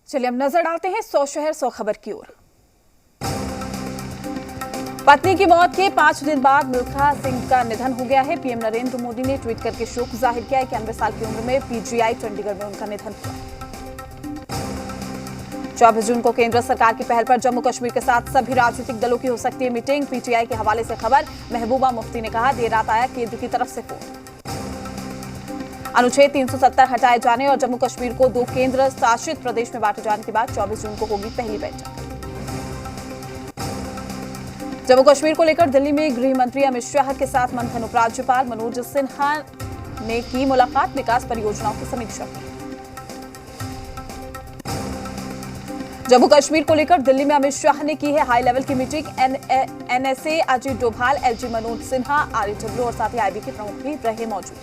चलिए अब नजर डालते हैं 100 शहर 100 खबर की ओर। पत्नी की मौत के 5 दिन बाद मिल्खा सिंह का निधन हो गया है। पीएम नरेंद्र मोदी ने ट्वीट करके शोक जाहिर किया है कि 91 साल की उम्र में पीजीआई चंडीगढ़ में उनका निधन हुआ। 24 जून को केंद्र सरकार की पहल पर जम्मू कश्मीर के साथ सभी राजनीतिक दलों की हो सकती है मीटिंग। पीटीआई के हवाले से खबर, महबूबा मुफ्ती ने कहा, देर रात आया केंद्र की तरफ से फोन। अनुच्छेद 370 हटाए जाने और जम्मू कश्मीर को 2 केंद्र शासित प्रदेश में बांटे जाने के बाद 24 जून को होगी पहली बैठक। जम्मू कश्मीर को लेकर दिल्ली में गृह मंत्री अमित शाह के साथ मंथन। उपराज्यपाल मनोज सिन्हा ने की मुलाकात, विकास परियोजनाओं की समीक्षा की। जम्मू कश्मीर को लेकर दिल्ली में अमित शाह ने की है हाई लेवल की meeting. NSA Ajit Doval, LG Manoj Sinha, RAW और साथ ही आईबी के प्रमुख भी रहे मौजूद।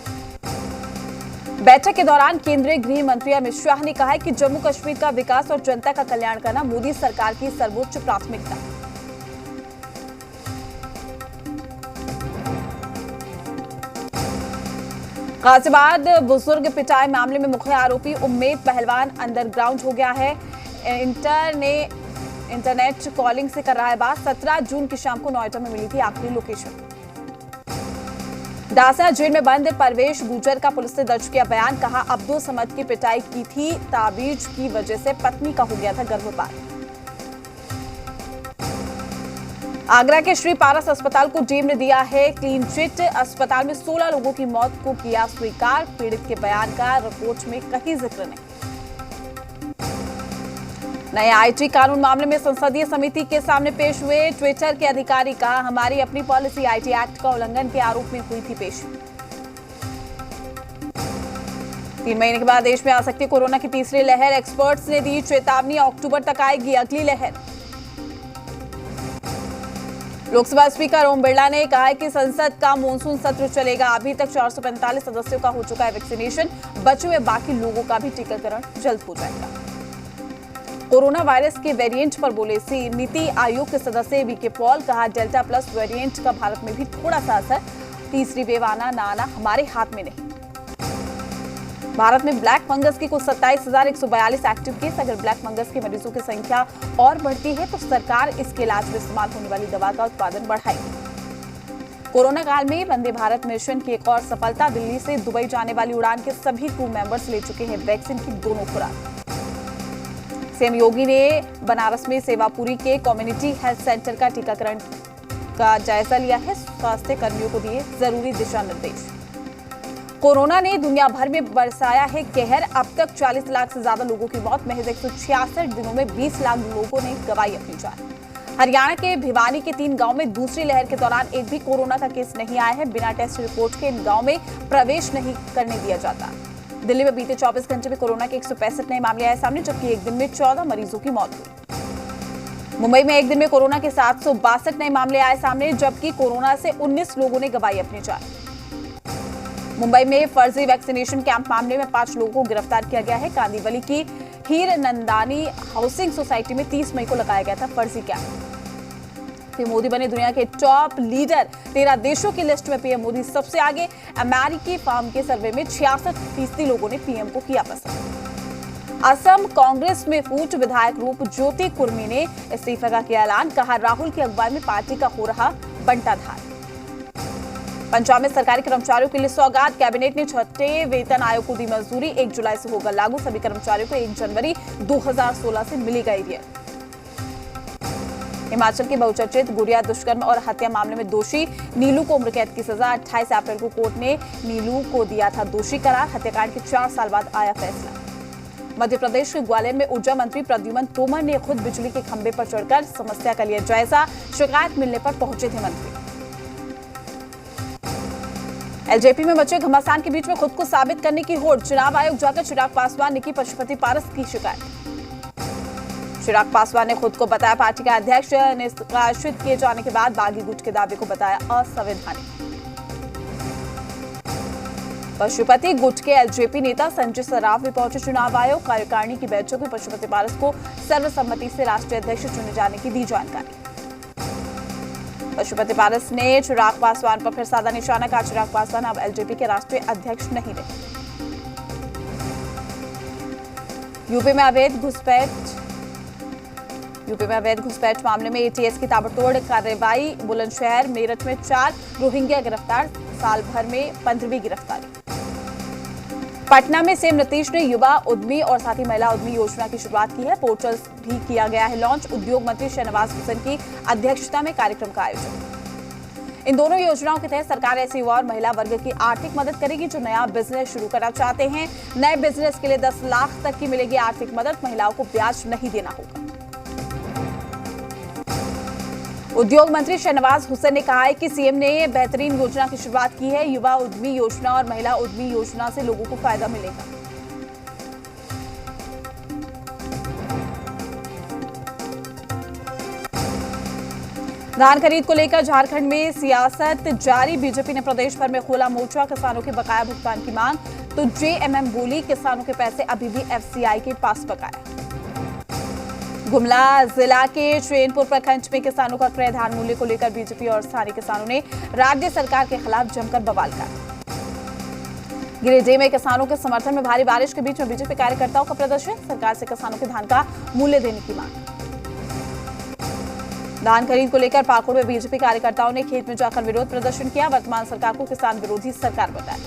बैठक के दौरान केंद्रीय गृह मंत्री अमित शाह ने कहा है कि जम्मू कश्मीर का विकास और जनता का कल्याण करना मोदी सरकार की सर्वोच्च प्राथमिकता। गाजियाबाद बुजुर्ग पिटाई मामले में मुख्य आरोपी उम्मेद पहलवान अंडरग्राउंड हो गया है। इंटरनेट कॉलिंग से कर रहा है बात। 17 जून की शाम को नोएडा में मिली थी आखिरी लोकेशन। दासा जेल में बंद परवेश गुजर का पुलिस ने दर्ज किया बयान, कहा अब्दुल समद की पिटाई की थी, ताबीज की वजह से पत्नी का हो गया था गर्भपात। आगरा के श्री पारस अस्पताल को डीएम ने दिया है क्लीन चिट। अस्पताल में 16 लोगों की मौत को किया स्वीकार। पीड़ित के बयान का रिपोर्ट में कहीं जिक्र नहीं। नए आईटी कानून मामले में संसदीय समिति के सामने पेश हुए ट्विटर के अधिकारी, कहा हमारी अपनी पॉलिसी आईटी एक्ट का उल्लंघन के आरोप में हुई थी पेश। 3 महीने के बाद देश में आ सकती है कोरोना की तीसरी लहर। एक्सपर्ट्स ने दी चेतावनी, अक्टूबर तक आएगी अगली लहर। लोकसभा स्पीकर ओम बिरला ने कहा है कि संसद का मॉनसून सत्र चलेगा। अभी तक 445 सदस्यों का हो चुका है वैक्सीनेशन। बचे हुए बाकी लोगों का भी टीकाकरण जल्द हो जाएगा। कोरोना वायरस के वेरिएंट पर बोले नीति आयोग के सदस्य वीके पॉल, कहा डेल्टा प्लस वेरिएंट का भारत में भी थोड़ा सा असर। तीसरी वेव आना ना आना हमारे हाथ में नहीं। भारत में ब्लैक फंगस की कुल 27,142 एक्टिव केस। अगर ब्लैक फंगस के मरीजों की संख्या और बढ़ती है तो सरकार इसके इलाज में इस्तेमाल होने वाली दवा का उत्पादन बढ़ाएगी। कोरोना काल में वंदे भारत मिशन की एक और सफलता, दिल्ली से दुबई जाने वाली उड़ान के सभी क्रू मेंबर्स ले चुके हैं वैक्सीन की दोनों खुराक। सीएम योगी ने बनारस में सेवापुरी के कम्युनिटी हेल्थ सेंटर का टीकाकरण का जायजा लिया है। स्वास्थ्य कर्मियों को दिए जरूरी दिशा निर्देश। कोरोना ने दुनिया भर में बरसाया है कहर। अब तक 40 लाख से ज्यादा लोगों की मौत। महज 166 दिनों में 20 लाख लोगों ने गंवाई अपनी जान। हरियाणा के भिवानी के 3 गांव में दूसरी लहर के दौरान एक भी कोरोना का केस नहीं आया है। बिना टेस्ट रिपोर्ट के इन गांव में प्रवेश नहीं करने दिया जाता। दिल्ली में बीते 24 घंटे में कोरोना के 165 नए मामले आए सामने, जबकि एक दिन में 14 मरीजों की मौत हुई। मुंबई में एक दिन में कोरोना के 762 नए मामले आए सामने, जबकि कोरोना से 19 लोगों ने गंवाई अपनी जान। मुंबई में फर्जी वैक्सीनेशन कैंप मामले में 5 लोगों को गिरफ्तार किया गया है। कांदिवली की हीर नंदानी हाउसिंग सोसाइटी में 30 मई को लगाया गया था फर्जी कैंप। पीएम मोदी बने दुनिया के टॉप लीडर। 13 देशों की लिस्ट में पीएम मोदी सबसे आगे। अमेरिकी फार्म के सर्वे में 66% लोगों ने पीएम को किया पसंद। असम कांग्रेस में फूट, विधायक रूप ज्योति कुर्मी ने इस्तीफा का किया ऐलान, कहा राहुल की अगुवाई में पार्टी का हो रहा बंटाधार। पंजाब में सरकारी कर्मचारियों के लिए सौगात, कैबिनेट ने 6ठे वेतन आयोग को दी मंजूरी। 1 जुलाई से होगा लागू। सभी कर्मचारियों को 1 जनवरी 2016 से मिलेगा एरियर। हिमाचल के बहुचर्चित गुड़िया दुष्कर्म और हत्या मामले में दोषी नीलू को उम्र कैद की सजा। 28 अप्रैल को कोर्ट ने नीलू को दिया था दोषी करार। हत्याकांड के 4 साल बाद आया फैसला। मध्य प्रदेश के ग्वालियर में ऊर्जा मंत्री प्रद्युमन तोमर ने खुद बिजली के खंभे पर चढ़कर समस्या का लिया जायजा। शिकायत मिलने पर पहुंचे थे मंत्री। एलजेपी में मचे घमासान के बीच में खुद को साबित करने की होड़। चुनाव आयोग जाकर चिराग पासवान ने की पशुपति पारस की शिकायत। चिराग पासवान ने खुद को बताया पार्टी का अध्यक्ष। निष्कासित किए जाने के बाद बागी गुट के दावे को बताया असंवैधानिक। पशुपति गुट के एलजेपी नेता संजय सराफ भी पहुंचे चुनाव आयोग। कार्यकारिणी की बैठक में पशुपति पारस को सर्वसम्मति से राष्ट्रीय अध्यक्ष चुने जाने की दी जानकारी। पशुपति पारस ने चिराग पासवान पर फिर साधा निशाना, कहा चिराग पासवान अब एलजेपी के राष्ट्रीय अध्यक्ष नहीं रहे। यूपी में अवैध घुसपैठ मामले में एटीएस की ताबड़तोड़ कार्रवाई। बुलंदशहर मेरठ में 4 रोहिंग्या गिरफ्तार, साल भर में 15वीं गिरफ्तारी। पटना में सीएम नीतीश ने युवा उद्यमी और साथ ही महिला उद्यमी योजना की शुरुआत की है। पोर्टल भी किया गया है लॉन्च। उद्योग मंत्री शहनवाज हुसैन की अध्यक्षता में कार्यक्रम का आयोजन। इन दोनों योजनाओं के तहत सरकार ऐसे युवा और महिला वर्ग की आर्थिक मदद करेगी जो नया बिजनेस शुरू करना चाहते हैं। नए बिजनेस के लिए 10 लाख तक की मिलेगी आर्थिक मदद। महिलाओं को ब्याज नहीं देना होगा। उद्योग मंत्री शहनवाज हुसैन ने कहा है कि सीएम ने बेहतरीन योजना की शुरुआत की है। युवा उद्यमी योजना और महिला उद्यमी योजना से लोगों को फायदा मिलेगा। धान खरीद को लेकर झारखंड में सियासत जारी। बीजेपी ने प्रदेश भर में खोला मोर्चा। किसानों के बकाया भुगतान की मांग तो जेएमएम बोली किसानों के पैसे अभी भी एफसीआई के पास बकाया। गुमला जिला के चैनपुर प्रखंड में किसानों का क्रय धान मूल्य को लेकर बीजेपी और स्थानीय किसानों ने राज्य सरकार के खिलाफ जमकर बवाल किया। गिरिडीह में किसानों के समर्थन में भारी बारिश के बीच में बीजेपी कार्यकर्ताओं का प्रदर्शन। सरकार से किसानों के धान का मूल्य देने की मांग। धान खरीद को लेकर पाकुड़ में बीजेपी कार्यकर्ताओं ने खेत में जाकर विरोध प्रदर्शन किया। वर्तमान सरकार को किसान विरोधी सरकार बताया।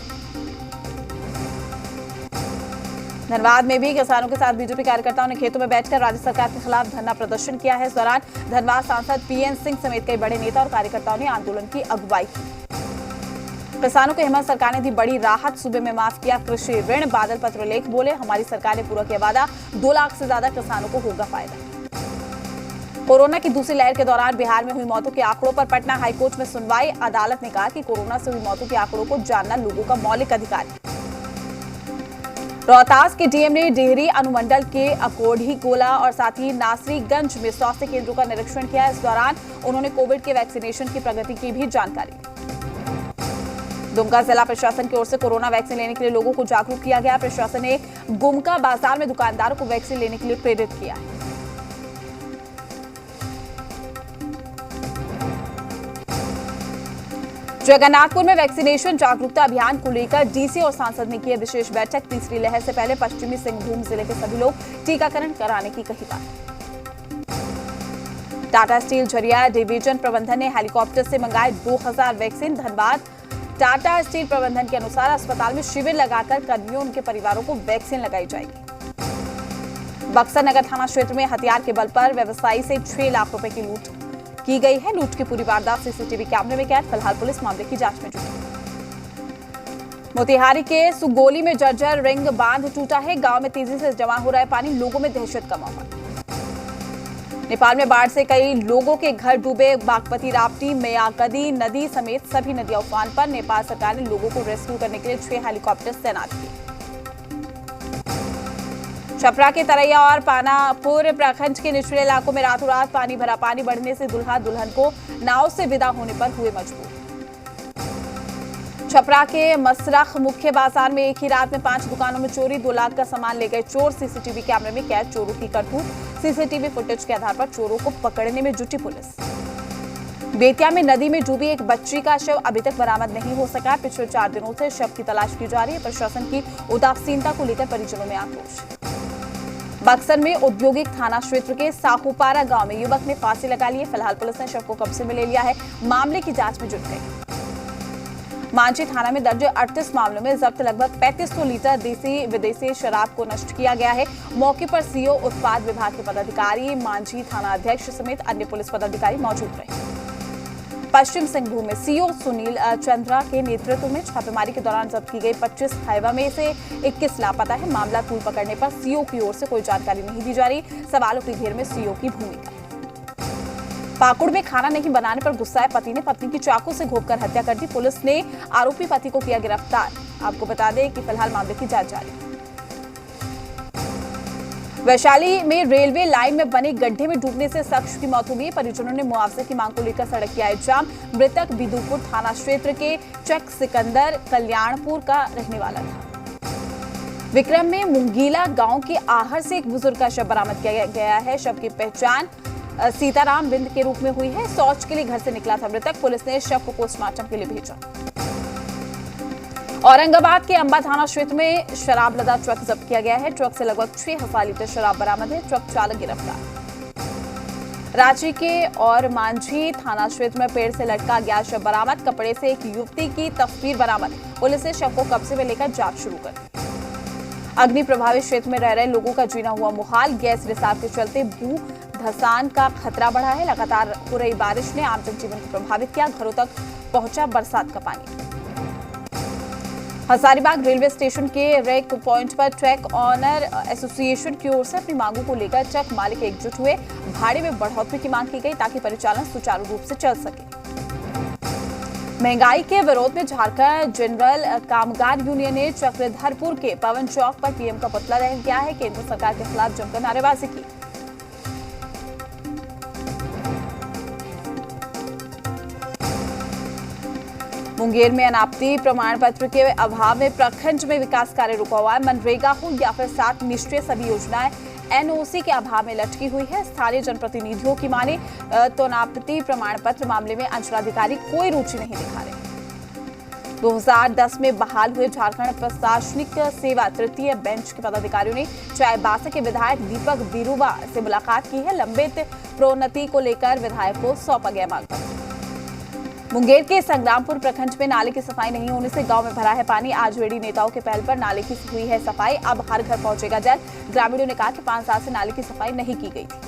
धनबाद में भी किसानों के साथ बीजेपी कार्यकर्ताओं ने खेतों में बैठकर राज्य सरकार के खिलाफ धरना प्रदर्शन किया है। इस दौरान धनबाद सांसद पीएन सिंह समेत कई बड़े नेता और कार्यकर्ताओं ने आंदोलन की अगुवाई की। किसानों को हेमंत सरकार ने दी बड़ी राहत। सूबे में माफ किया कृषि ऋण। बादल पत्रलेख बोले हमारी सरकार ने पूरा किया वादा। 2 लाख से ज्यादा किसानों को होगा फायदा। कोरोना की दूसरी लहर के दौरान बिहार में हुई मौतों के आंकड़ों पर पटना हाईकोर्ट में सुनवाई। अदालत ने कहा कि कोरोना से हुई मौतों के आंकड़ों को जानना लोगों का मौलिक अधिकार है। रोहतास के डीएम ने डेहरी अनुमंडल के अकोढ़ी गोला और साथ ही नासरीगंज में स्वास्थ्य केंद्रों का निरीक्षण किया। इस दौरान उन्होंने कोविड के वैक्सीनेशन की प्रगति की भी जानकारी ली। दुमका जिला प्रशासन की ओर से कोरोना वैक्सीन लेने के लिए लोगों को जागरूक किया गया। प्रशासन ने गुमका बाजार में दुकानदारों को वैक्सीन लेने के लिए प्रेरित किया। जगन्नाथपुर में वैक्सीनेशन जागरूकता अभियान को लेकर डीसी और सांसद ने की विशेष बैठक। तीसरी लहर से पहले पश्चिमी सिंहभूम जिले के सभी लोग टीकाकरण कराने की कही बात। टाटा स्टील झरिया डिवीजन प्रबंधन ने हेलीकॉप्टर से मंगाए 2000 वैक्सीन। धनबाद टाटा स्टील प्रबंधन के अनुसार अस्पताल में शिविर लगाकर कर्मियों उनके परिवारों को वैक्सीन लगाई जाएगी। बक्सर नगर थाना क्षेत्र में हथियार के बल पर व्यवसायी से 6 लाख रुपए की लूट की गई है। लूट की पूरी वारदात सीसीटीवी कैमरे में कैद। फिलहाल पुलिस मामले की जांच में जुटी। मोतिहारी के सुगोली में जर्जर रिंग बांध टूटा है। गांव में तेजी से जमा हो रहा है पानी। लोगों में दहशत का माहौल। नेपाल में बाढ़ से कई लोगों के घर डूबे। बागमती, राप्ती, मयागदी नदी समेत सभी नदियां उफान पर। नेपाल सरकार ने लोगों को रेस्क्यू करने के लिए 6 हेलीकॉप्टर तैनात किए। छपरा के तरैया और पानापुर प्रखंड के निचले इलाकों में रातों रात पानी भरा। पानी बढ़ने से दुल्हा दुल्हन को नाव से विदा होने पर हुए मजबूर। छपरा के मसरख मुख्य बाजार में एक ही रात में 5 दुकानों में चोरी। 2 लाख का सामान ले गए चोर। सीसीटीवी कैमरे में कैद चोरों की करतूत। सीसीटीवी फुटेज के आधार पर चोरों को पकड़ने में जुटी पुलिस। बेतिया में नदी में डूबी एक बच्ची का शव अभी तक बरामद नहीं हो सका। पिछले 4 दिनों से शव की तलाश की जा रही है। प्रशासन की उदासीनता को लेकर परिजनों में आक्रोश। बक्सर में औद्योगिक थाना क्षेत्र के साहूपारा गांव में युवक ने फांसी लगा ली है। फिलहाल पुलिस ने शव को कब्जे में ले लिया है। मामले की जांच में जुट गई। मांझी थाना में दर्ज 38 मामलों में जब्त लगभग 3500 लीटर देसी विदेशी शराब को नष्ट किया गया है। मौके पर सीओ उत्पाद विभाग के पदाधिकारी, मांझी थाना अध्यक्ष समेत अन्य पुलिस पदाधिकारी मौजूद रहे। पश्चिम सिंहभूम में सीओ सुनील चंद्रा के नेतृत्व में छापेमारी के दौरान जब्त की गई 25 हाइवा में से 21 लापता है। मामला तूल पकड़ने पर सीओ की ओर से कोई जानकारी नहीं दी जा रही। सवालों की घेर में सीओ की भूमिका। पाकुड़ में खाना नहीं बनाने पर गुस्साए पति ने पत्नी की चाकू से घोंपकर हत्या कर दी। पुलिस ने आरोपी पति को किया गिरफ्तार। आपको बता दें कि फिलहाल मामले की जांच जारी है। वैशाली में रेलवे लाइन में बने गड्ढे में डूबने से शख्स की मौत हो गई। परिजनों ने मुआवजे की मांग को लेकर सड़क किया जाम। मृतक बिदुपुर थाना क्षेत्र के चक सिकंदर कल्याणपुर का रहने वाला था। विक्रम में मुंगीला गांव के आहर से एक बुजुर्ग का शव बरामद किया गया है। शव की पहचान सीताराम बिंद के रूप में हुई है। शौच के लिए घर से निकला था मृतक। पुलिस ने शव को पोस्टमार्टम के लिए भेजा। औरंगाबाद के अंबा थाना क्षेत्र में शराब लदा ट्रक जब्त किया गया है। ट्रक से लगभग 6000 लीटर शराब बरामद है। ट्रक चालक गिरफ्तार। रांची के और मांझी थाना क्षेत्र में पेड़ से लटका गया शव बरामद। कपड़े से एक युवती की तस्वीर बरामद। पुलिस ने शव को कब्जे में लेकर जांच शुरू कर दी। अग्नि प्रभावित क्षेत्र में रह रहे लोगों का जीना हुआ मुहाल। गैस रिसाव के चलते भू धसान का खतरा बढ़ा है। लगातार हो रही बारिश ने आम जनजीवन को प्रभावित किया। घरों तक पहुंचा बरसात का पानी। हजारीबाग रेलवे स्टेशन के रेक पॉइंट पर ट्रक ऑनर एसोसिएशन की ओर से अपनी मांगों को लेकर ट्रक मालिक एकजुट हुए। भाड़े में बढ़ोतरी की मांग की गई ताकि परिचालन सुचारू रूप से चल सके। महंगाई के विरोध में झारखंड जनरल कामगार यूनियन ने चक्रधरपुर के पवन चौक पर पीएम का पुतला दहन किया है। केंद्र सरकार के खिलाफ जमकर नारेबाजी की। मुंगेर में अनापत्ति प्रमाण पत्र के अभाव में प्रखंड में विकास कार्य रुका हुआ है। मनरेगा हो या फिर 7 निष्क्रिय सभी योजनाएं एनओसी के अभाव में लटकी हुई है। स्थानीय जनप्रतिनिधियों की माने तो अनापत्ति प्रमाण पत्र मामले में अंचलाधिकारी कोई रुचि नहीं दिखा रहे। 2010 में बहाल हुए झारखंड प्रशासनिक सेवा तृतीय बेंच के पदाधिकारियों ने चाईबासा के विधायक दीपक बिरुवा से मुलाकात की है। लंबित प्रोन्नति को लेकर विधायक को सौंपा गया मांग पत्र। मुंगेर के संग्रामपुर प्रखंड में नाले की सफाई नहीं होने से गांव में भरा है पानी। आजवेड़ी नेताओं के पहल पर नाले की हुई है सफाई। अब हर घर पहुंचेगा जल। ग्रामीणों ने कहा कि 5 साल से नाले की सफाई नहीं की गई थी।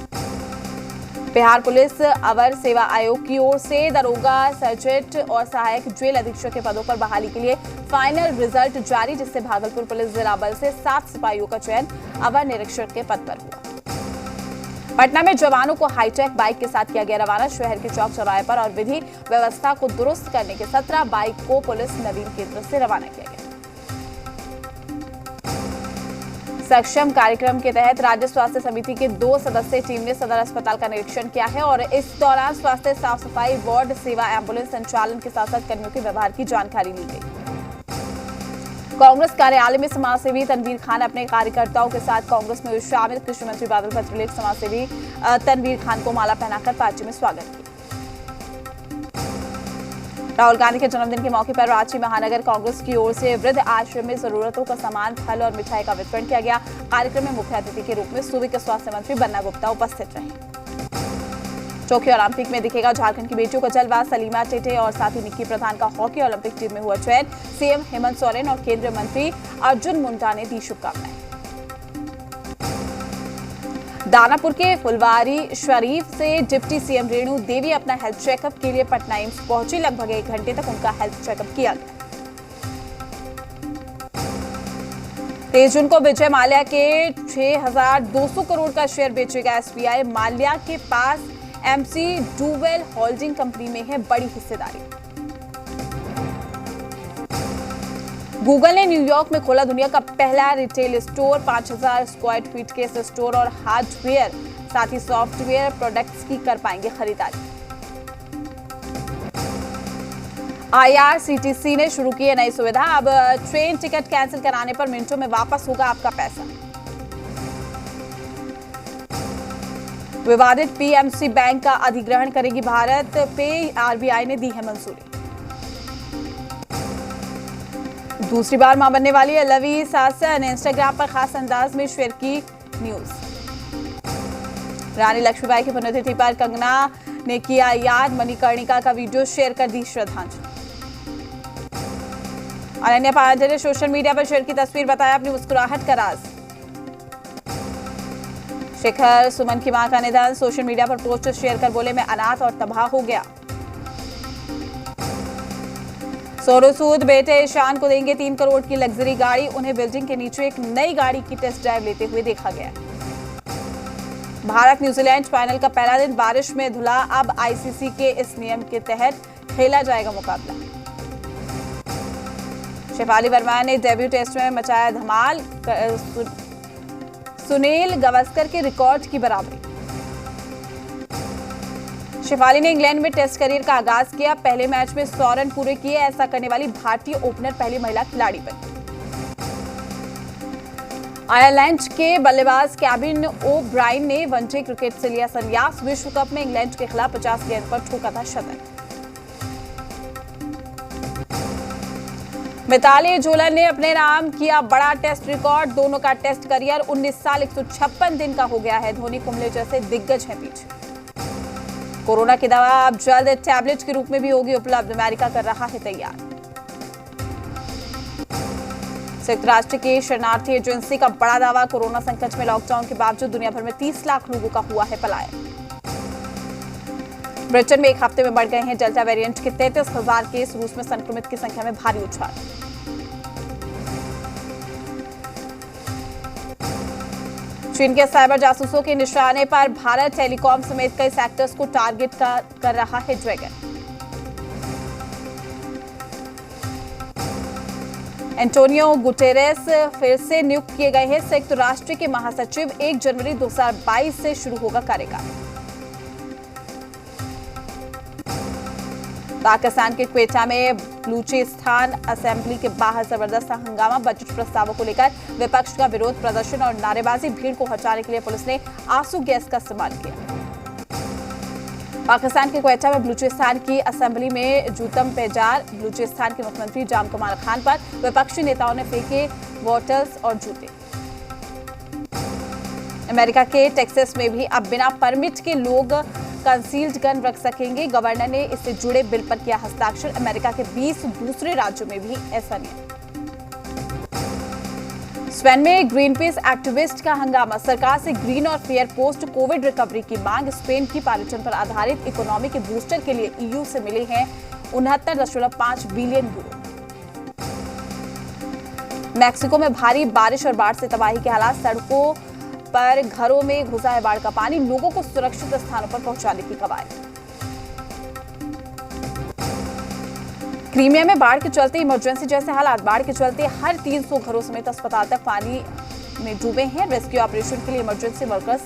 बिहार पुलिस अवर सेवा आयोग की ओर से दरोगा, सर्जेंट और सहायक जेल अधीक्षक के पदों पर बहाली के लिए फाइनल रिजल्ट जारी, जिससे भागलपुर पुलिस जिला बल से 7 सिपाहियों का चयन अवर निरीक्षक के पद पर हुआ। पटना में जवानों को हाईटेक बाइक के साथ किया गया रवाना। शहर के चौक चौराहे पर और विधि व्यवस्था को दुरुस्त करने के 17 बाइक को पुलिस नवीन केंद्र से रवाना किया गया। सक्षम कार्यक्रम के तहत राज्य स्वास्थ्य समिति की 2 सदस्यीय टीम ने सदर अस्पताल का निरीक्षण किया है और इस दौरान स्वास्थ्य साफ सफाई, वार्ड सेवा, एम्बुलेंस संचालन के साथ साथ कर्मियों के व्यवहार की जानकारी ली गई। कांग्रेस कार्यालय में समाजसेवी तनवीर खान अपने कार्यकर्ताओं के साथ कांग्रेस में शामिल। कृषि मंत्री बादल पत्रलेख समाजसेवी तनवीर खान को माला पहनाकर पार्टी में स्वागत किया। राहुल गांधी के जन्मदिन के मौके पर रांची महानगर कांग्रेस की ओर से वृद्ध आश्रम में जरूरतों का सामान, फल और मिठाई का वितरण किया गया। कार्यक्रम में मुख्य अतिथि के रूप में सूबे के स्वास्थ्य मंत्री बन्ना गुप्ता उपस्थित रहे। टोक्यो ओलंपिक में दिखेगा झारखंड की बेटियों का जलवा। सलीमा टेटे और साथी निक्की प्रधान का हॉकी ओलंपिक टीम में हुआ चयन। सीएम हेमंत सोरेन और केंद्रीय मंत्री अर्जुन मुंडा ने दी शुभकामनाएं। दानापुर के फुलवारी शरीफ से डिप्टी सीएम रेणु देवी अपना हेल्थ चेकअप के लिए पटना एम्स पहुंची। लगभग 1 घंटे तक उनका हेल्थ चेकअप किया गया। 23 जून को विजय माल्या के 6200 करोड़ का शेयर बेचेगा एसबीआई। माल्या के पास एमसी डुवेल होल्डिंग कंपनी में है बड़ी हिस्सेदारी। गूगल ने न्यूयॉर्क में खोला दुनिया का पहला रिटेल स्टोर। 5000 स्क्वायर फीट के इस स्टोर और हार्डवेयर साथ ही सॉफ्टवेयर प्रोडक्ट्स की कर पाएंगे खरीदारी। IRCTC ने शुरू की है नई सुविधा। अब ट्रेन टिकट कैंसिल कराने पर मिनटों में वापस होगा आपका पैसा। विवादित पीएमसी बैंक का अधिग्रहण करेगी भारत पे। आरबीआई ने दी है मंजूरी। दूसरी बार मां बनने वाली है लवी सासन। इंस्टाग्राम पर खास अंदाज में शेयर की न्यूज। रानी लक्ष्मीबाई की पुण्यतिथि पर कंगना ने किया याद। मणिकर्णिका का वीडियो शेयर कर दी श्रद्धांजलि। अनन्या पांडे ने सोशल मीडिया पर शेयर की तस्वीर बताया अपनी मुस्कुराहट का राज। शिखर सुमन की मां का निधन। सोशल मीडिया पर पोस्ट शेयर कर बोले मैं अनाथ और तबाह हो गया। सोनू सूद बेटे ईशान को देंगे 3 करोड़ की लग्जरी गाड़ी। उन्हें बिल्डिंग के नीचे एक नई गाड़ी की टेस्ट ड्राइव लेते हुए देखा गया। भारत न्यूजीलैंड फाइनल का पहला दिन बारिश में धुला। अब आईसीसी के इस नियम के तहत खेला जाएगा मुकाबला। शेफाली वर्मा ने डेब्यू टेस्ट में मचाया धमाल। सुनील गावस्कर के रिकॉर्ड की बराबरी। शेफाली ने इंग्लैंड में टेस्ट करियर का आगाज किया। पहले मैच में 100 रन पूरे किए। ऐसा करने वाली भारतीय ओपनर पहली महिला खिलाड़ी बनी। आयरलैंड के बल्लेबाज केविन ओब्रायन ने वनडे क्रिकेट से लिया संन्यास। विश्व कप में इंग्लैंड के खिलाफ 50 गेंद पर ठोका था शतक। मिताली जोलन ने अपने नाम किया बड़ा टेस्ट रिकॉर्ड। दोनों का टेस्ट करियर 19 साल 156 दिन का हो गया है। धोनी, कुंबले जैसे दिग्गज हैं पीछे। कोरोना की दवा अब जल्द टैबलेट के रूप में भी होगी उपलब्ध। अमेरिका कर रहा है तैयार। संयुक्त राष्ट्र की शरणार्थी एजेंसी का बड़ा दावा। कोरोना संकट में लॉकडाउन के बावजूद दुनिया भर में 30 लाख लोगों का हुआ है पलायन। ब्रिटेन में एक हफ्ते में बढ़ गए हैं डेल्टा वेरिएंट के 33,000 केस। रूस में संक्रमित की संख्या में भारी उछाल। चीन के साइबर जासूसों के निशाने पर भारत। टेलीकॉम समेत कई सेक्टर्स को टारगेट कर रहा है ड्रैगन। एंटोनियो गुटेरेस फिर से नियुक्त किए गए हैं संयुक्त राष्ट्र के महासचिव। 1 जनवरी 2022 से शुरू होगा कार्यकाल। पाकिस्तान के क्वेटा में बलूचिस्तान असेंबली के बाहर जबरदस्त हंगामा। बजट प्रस्तावों को लेकर विपक्ष का विरोध प्रदर्शन और नारेबाजी। भीड़ को हटाने के लिए पुलिस ने आंसू गैस का इस्तेमाल किया। पाकिस्तान के क्वेटा में बलूचिस्तान की असेंबली में जूतम पेजार। बलूचिस्तान के मुख्यमंत्री जाम कमाल खान पर विपक्षी नेताओं ने फेंके बॉटल्स और जूते। अमेरिका के टेक्सास में भी अब बिना परमिट के लोग कंसील्ड गन रख सकेंगे। गवर्नर ने इससे जुड़े बिल पर किया हस्ताक्षर। अमेरिका के 20 दूसरे राज्यों में भी ऐसा नियम। स्पेन में ग्रीन पीस एक्टिविस्ट का हंगामा। सरकार से ग्रीन और फेयर पोस्ट कोविड रिकवरी की मांग। स्पेन की पर्यटन पर आधारित इकोनॉमी के बूस्टर के लिए ईयू से मिले हैं 69.5 बिलियन यूरो। मैक्सिको में भारी बारिश और बाढ़ से तबाही के हालात। सड़कों पर घरों में घुसा है बाढ़ का पानी। लोगों को सुरक्षित स्थानों पर पहुंचाने की कवायद। क्रीमिया में बाढ़ के चलते इमरजेंसी जैसे हालात। बाढ़ के चलते हर 300 घरों समेत अस्पताल तक पानी में डूबे हैं। रेस्क्यू ऑपरेशन के लिए इमरजेंसी वर्कर्स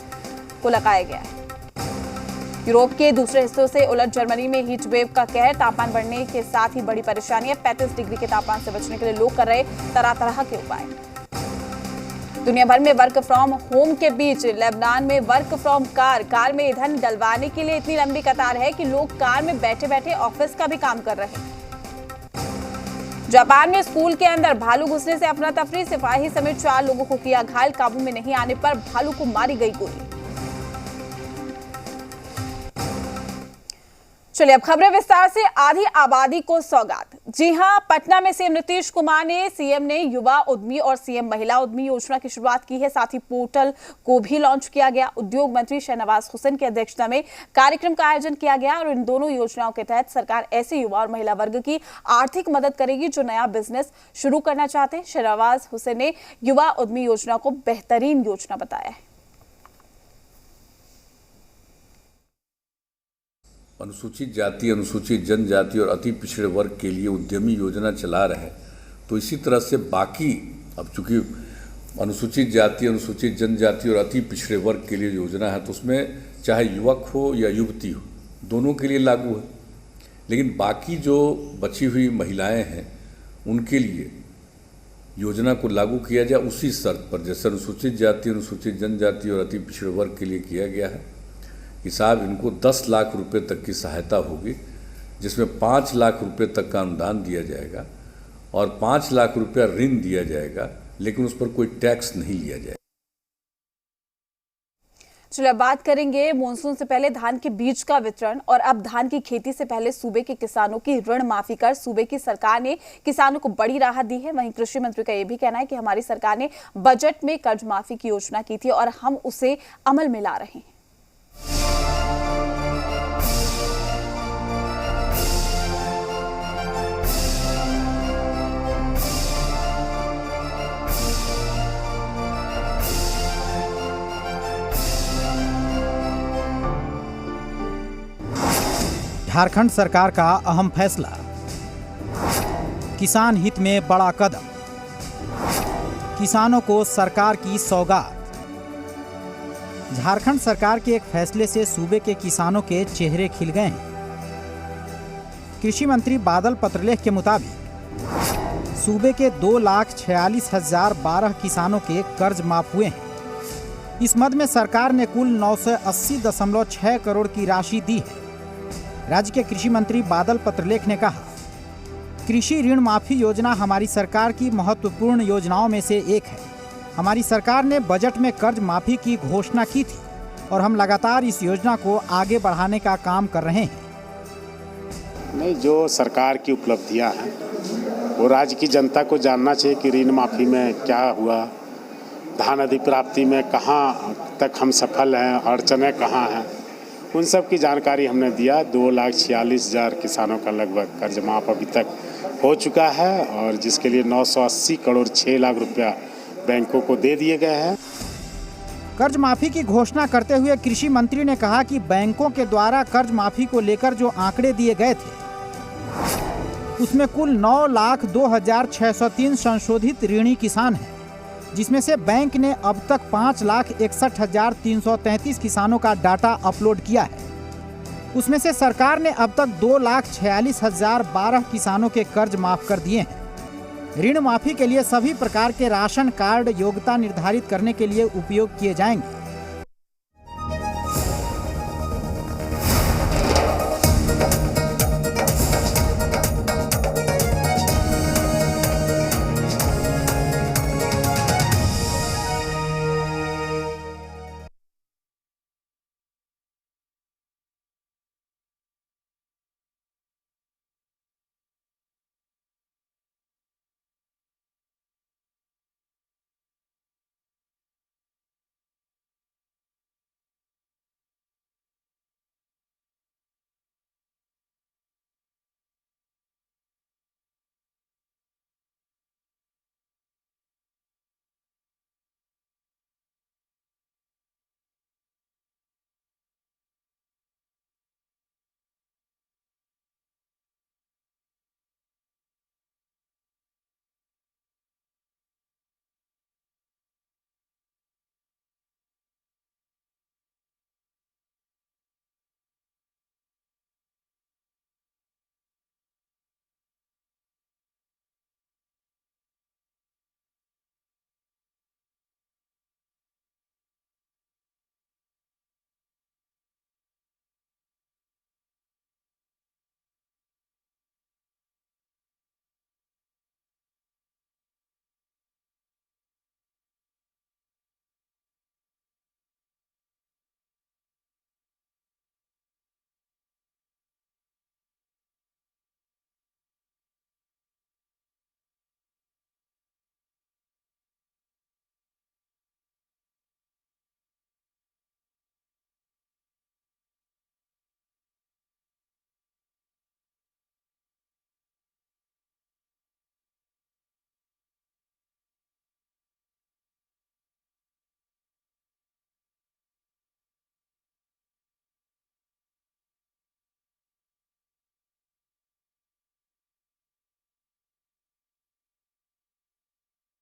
को लगाया गया है। यूरोप के दूसरे हिस्सों से उलट जर्मनी में हीट वेव का कहर। तापमान बढ़ने के साथ ही बड़ी परेशानी है। 35 डिग्री के तापमान से बचने के लिए लोग कर रहे तरह तरह के उपाय। दुनिया भर में वर्क फ्रॉम होम के बीच लेबनान में वर्क फ्रॉम कार में ईंधन डलवाने के लिए इतनी लंबी कतार है कि लोग कार में बैठे बैठे ऑफिस का भी काम कर रहे हैं। जापान में स्कूल के अंदर भालू घुसने से अफरा तफरी। सिपाही समेत 4 लोगों को किया घायल। काबू में नहीं आने पर भालू को मारी गई गोली। चलिए अब खबरें विस्तार से। आधी आबादी को सौगात। जी हां, पटना में सीएम नीतीश कुमार ने युवा उद्यमी और सीएम महिला उद्यमी योजना की शुरुआत की है। साथ ही पोर्टल को भी लॉन्च किया गया। उद्योग मंत्री शहनवाज हुसैन की अध्यक्षता में कार्यक्रम का आयोजन किया गया और इन दोनों योजनाओं के तहत सरकार ऐसे युवा और महिला वर्ग की आर्थिक मदद करेगी जो नया बिजनेस शुरू करना चाहते हैं। शहनवाज हुसैन ने युवा उद्यमी योजना को बेहतरीन योजना बताया है। अनुसूचित जाति, अनुसूचित जनजाति और अति पिछड़े वर्ग के लिए उद्यमी योजना चला रहे, तो इसी तरह से बाकी, अब चूंकि अनुसूचित जाति, अनुसूचित जनजाति और अति पिछड़े वर्ग के लिए योजना है, तो उसमें चाहे युवक हो या युवती हो, दोनों के लिए लागू है। लेकिन बाकी जो बची हुई महिलाएं हैं उनके लिए योजना को लागू किया जाए उसी शर्त पर, जैसे अनुसूचित जाति, अनुसूचित जनजाति और अति पिछड़े वर्ग के लिए किया गया है कि साहब इनको 10 लाख रुपए तक की सहायता होगी, जिसमें 5 लाख रुपए तक का अनुदान दिया जाएगा और 5 लाख रुपया ऋण दिया जाएगा, लेकिन उस पर कोई टैक्स नहीं लिया जाएगा। चलिए अब बात करेंगे मानसून से पहले धान के बीज का वितरण और अब धान की खेती से पहले सूबे के किसानों की ऋण माफी कर सूबे की सरकार ने किसानों को बड़ी राहत दी है। वहीं कृषि मंत्री का यह भी कहना है कि हमारी सरकार ने बजट में कर्ज माफी की योजना की थी और हम उसे अमल में ला रहे हैं। झारखंड सरकार का अहम फैसला, किसान हित में बड़ा कदम, किसानों को सरकार की सौगात। झारखंड सरकार के एक फैसले से सूबे के किसानों के चेहरे खिल गए हैं। कृषि मंत्री बादल पत्रलेख के मुताबिक सूबे के 2,46,012 किसानों के कर्ज माफ हुए हैं। इस मद में सरकार ने कुल 980.6 करोड़ की राशि दी है। राज्य के कृषि मंत्री बादल पत्रलेख ने कहा, कृषि ऋण माफी योजना हमारी सरकार की महत्वपूर्ण योजनाओं में से एक है। हमारी सरकार ने बजट में कर्ज माफी की घोषणा की थी और हम लगातार इस योजना को आगे बढ़ाने का काम कर रहे हैं। नहीं, जो सरकार की उपलब्धियां हैं वो राज्य की जनता को जानना चाहिए कि ऋण माफी में क्या हुआ, धान अधिप्राप्ति में कहाँ तक हम सफल हैं, अड़चनें कहाँ हैं, उन सब की जानकारी हमने दिया। 2,46,000 किसानों का लगभग कर्ज माफ अभी तक हो चुका है और जिसके लिए 980 करोड़ 6 लाख रुपया बैंकों को दे दिए गए हैं। कर्ज माफी की घोषणा करते हुए कृषि मंत्री ने कहा कि बैंकों के द्वारा कर्ज माफी को लेकर जो आंकड़े दिए गए थे उसमें कुल 9,02,603 संशोधित ऋणी किसान हैं, जिसमें से बैंक ने अब तक 5,61,333 किसानों का डाटा अपलोड किया है। उसमें से सरकार ने अब तक 2,46,012 किसानों के कर्ज माफ कर दिए हैं। ऋण माफी के लिए सभी प्रकार के राशन कार्ड योग्यता निर्धारित करने के लिए उपयोग किए जाएंगे।